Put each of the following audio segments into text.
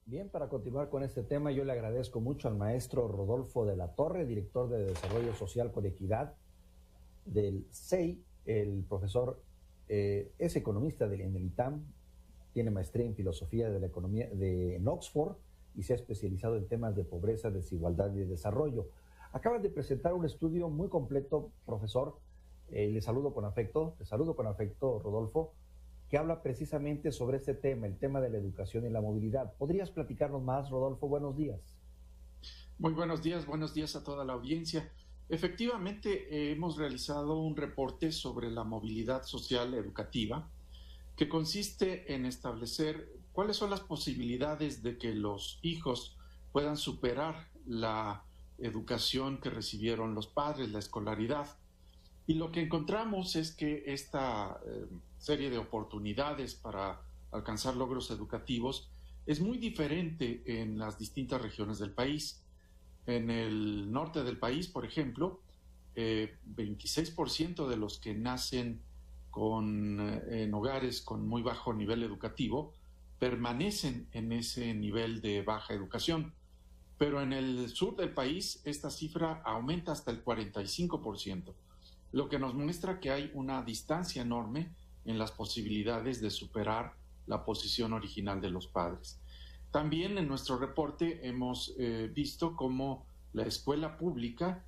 Bien, para continuar con este tema, yo le agradezco mucho al maestro Rodolfo de la Torre, director de Desarrollo Social con Equidad del CEI. El profesor es economista en el ITAM, tiene maestría en filosofía de la economía en Oxford y se ha especializado en temas de pobreza, desigualdad y desarrollo. Acabas de presentar un estudio muy completo, profesor. Le saludo con afecto, Rodolfo, que habla precisamente sobre este tema, el tema de la educación y la movilidad. ¿Podrías platicarnos más, Rodolfo? Buenos días. Muy buenos días a toda la audiencia. Efectivamente, hemos realizado un reporte sobre la movilidad social educativa que consiste en establecer cuáles son las posibilidades de que los hijos puedan superar la educación que recibieron los padres, la escolaridad. Y lo que encontramos es que esta serie de oportunidades para alcanzar logros educativos es muy diferente en las distintas regiones del país. En el norte del país, por ejemplo, 26% de los que nacen en hogares con muy bajo nivel educativo permanecen en ese nivel de baja educación. Pero en el sur del país esta cifra aumenta hasta el 45%, lo que nos muestra que hay una distancia enorme en las posibilidades de superar la posición original de los padres. También en nuestro reporte hemos visto cómo la escuela pública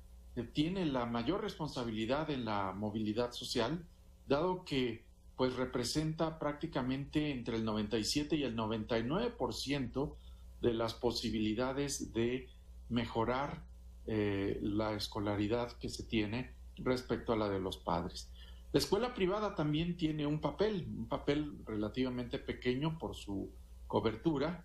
tiene la mayor responsabilidad en la movilidad social, dado que pues representa prácticamente entre el 97 y el 99% de las posibilidades de mejorar la escolaridad que se tiene respecto a la de los padres. La escuela privada también tiene un papel relativamente pequeño por su cobertura,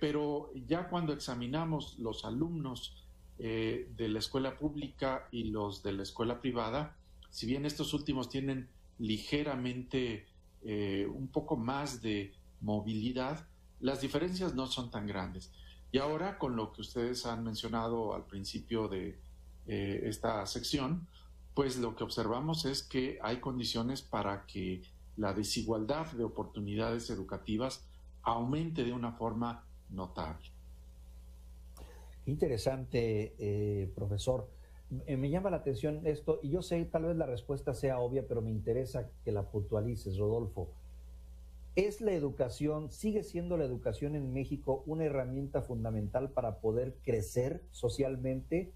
pero ya cuando examinamos los alumnos de la escuela pública y los de la escuela privada, si bien estos últimos tienen ligeramente un poco más de movilidad, las diferencias no son tan grandes. Y ahora, con lo que ustedes han mencionado al principio de esta sección, pues lo que observamos es que hay condiciones para que la desigualdad de oportunidades educativas aumente de una forma notable. Interesante, profesor. Me llama la atención esto, y yo sé, tal vez la respuesta sea obvia, pero me interesa que la puntualices, Rodolfo. ¿Es la educación, sigue siendo la educación en México una herramienta fundamental para poder crecer socialmente,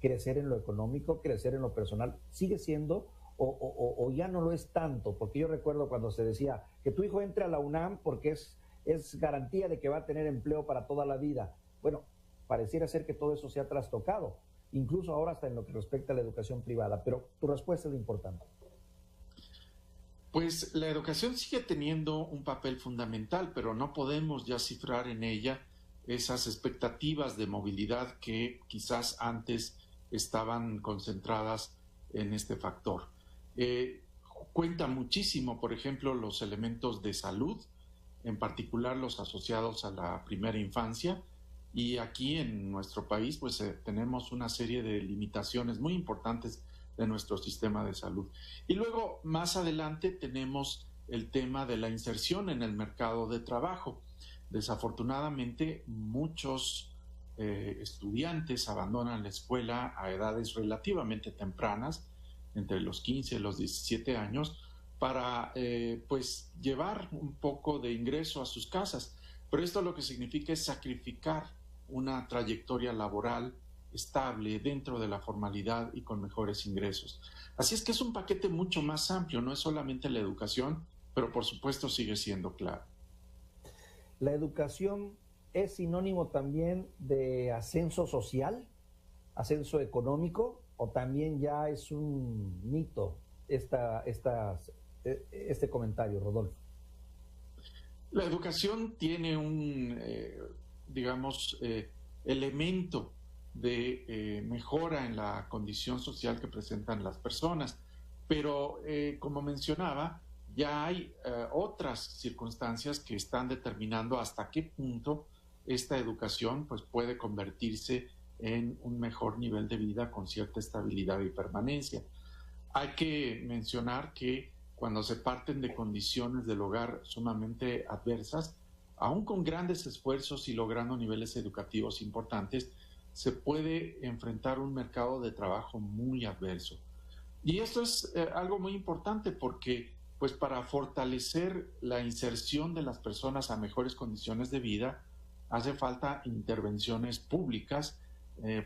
crecer en lo económico, crecer en lo personal? ¿Sigue siendo o ya no lo es tanto? Porque yo recuerdo cuando se decía que tu hijo entre a la UNAM porque es garantía de que va a tener empleo para toda la vida. Bueno, pareciera ser que todo eso se ha trastocado, incluso ahora hasta en lo que respecta a la educación privada, pero tu respuesta es importante. Pues la educación sigue teniendo un papel fundamental, pero no podemos ya cifrar en ella esas expectativas de movilidad que quizás antes estaban concentradas en este factor. Cuenta muchísimo, por ejemplo, los elementos de salud, en particular los asociados a la primera infancia, y aquí en nuestro país pues tenemos una serie de limitaciones muy importantes de nuestro sistema de salud. Y luego, más adelante, tenemos el tema de la inserción en el mercado de trabajo. Desafortunadamente, muchos estudiantes abandonan la escuela a edades relativamente tempranas, entre los 15 y los 17 años, para pues llevar un poco de ingreso a sus casas. Pero esto lo que significa es sacrificar una trayectoria laboral estable dentro de la formalidad y con mejores ingresos. Así es que es un paquete mucho más amplio, no es solamente la educación, pero por supuesto sigue siendo clave. ¿La educación es sinónimo también de ascenso social, ascenso económico, o también ya es un mito este comentario, Rodolfo? La educación tiene un, elemento de mejora en la condición social que presentan las personas, pero como mencionaba, ya hay otras circunstancias que están determinando hasta qué punto esta educación pues, puede convertirse en un mejor nivel de vida con cierta estabilidad y permanencia. Hay que mencionar que cuando se parten de condiciones del hogar sumamente adversas, aún con grandes esfuerzos y logrando niveles educativos importantes, se puede enfrentar un mercado de trabajo muy adverso. Y esto es algo muy importante porque, pues, para fortalecer la inserción de las personas a mejores condiciones de vida, hace falta intervenciones públicas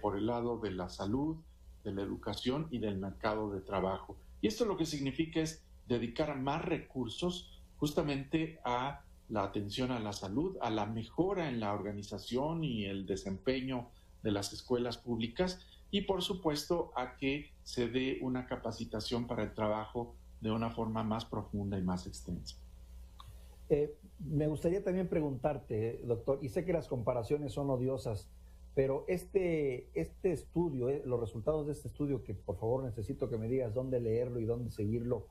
por el lado de la salud, de la educación y del mercado de trabajo. Y esto lo que significa es dedicar más recursos justamente a la atención a la salud, a la mejora en la organización y el desempeño de las escuelas públicas y, por supuesto, a que se dé una capacitación para el trabajo de una forma más profunda y más extensa. Me gustaría también preguntarte, doctor, y sé que las comparaciones son odiosas, pero este estudio, los resultados de este estudio, que por favor necesito que me digas dónde leerlo y dónde seguirlo,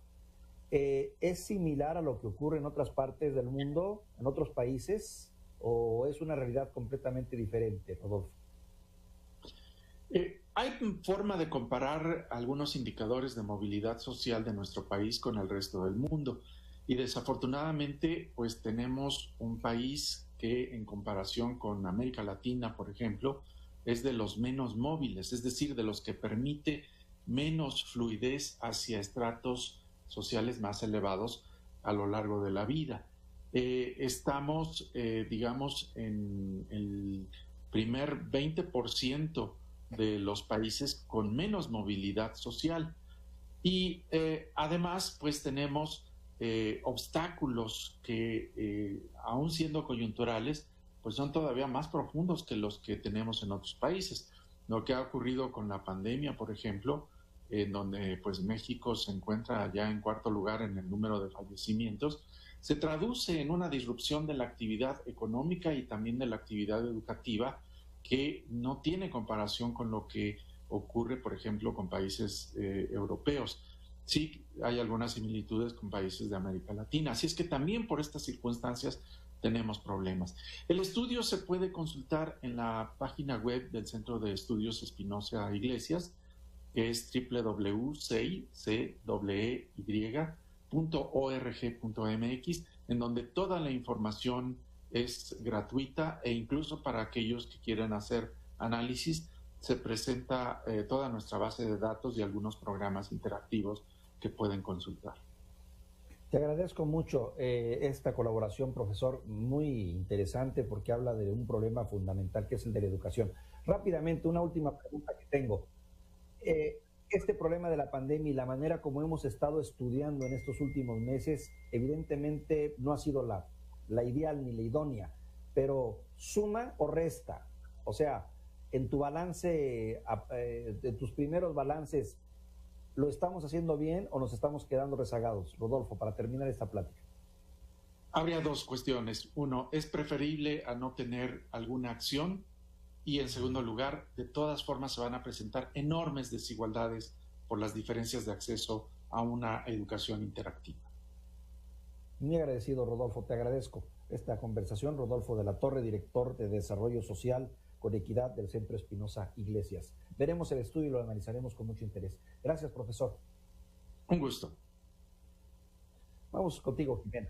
¿es similar a lo que ocurre en otras partes del mundo, en otros países, o es una realidad completamente diferente, Rodolfo? Hay forma de comparar algunos indicadores de movilidad social de nuestro país con el resto del mundo y desafortunadamente pues tenemos un país que en comparación con América Latina, por ejemplo, es de los menos móviles, es decir, de los que permite menos fluidez hacia estratos sociales más elevados a lo largo de la vida. Estamos, digamos, en el primer 20% de los países con menos movilidad social. Y además, pues tenemos obstáculos que, aún siendo coyunturales, pues son todavía más profundos que los que tenemos en otros países. Lo que ha ocurrido con la pandemia, por ejemplo, en donde pues México se encuentra ya en cuarto lugar en el número de fallecimientos, se traduce en una disrupción de la actividad económica y también de la actividad educativa que no tiene comparación con lo que ocurre, por ejemplo, con países europeos. Sí, hay algunas similitudes con países de América Latina. Así es que también por estas circunstancias tenemos problemas. El estudio se puede consultar en la página web del Centro de Estudios Espinosa Iglesias, que es www.cey.org.mx, en donde toda la información es gratuita e incluso para aquellos que quieran hacer análisis se presenta toda nuestra base de datos y algunos programas interactivos que pueden consultar. Te agradezco mucho esta colaboración, profesor, muy interesante porque habla de un problema fundamental que es el de la educación. Rápidamente, una última pregunta que tengo. Este problema de la pandemia y la manera como hemos estado estudiando en estos últimos meses, evidentemente no ha sido la ideal ni la idónea, pero ¿suma o resta? O sea, en tu balance, de tus primeros balances, ¿lo estamos haciendo bien o nos estamos quedando rezagados? Rodolfo, para terminar esta plática. Habría dos cuestiones. Uno, ¿es preferible a no tener alguna acción? Y en segundo lugar, de todas formas se van a presentar enormes desigualdades por las diferencias de acceso a una educación interactiva. Muy agradecido, Rodolfo, te agradezco esta conversación. Rodolfo de la Torre, director de Desarrollo Social con Equidad del Centro Espinosa Iglesias. Veremos el estudio y lo analizaremos con mucho interés. Gracias, profesor. Un gusto. Vamos contigo, Jimena.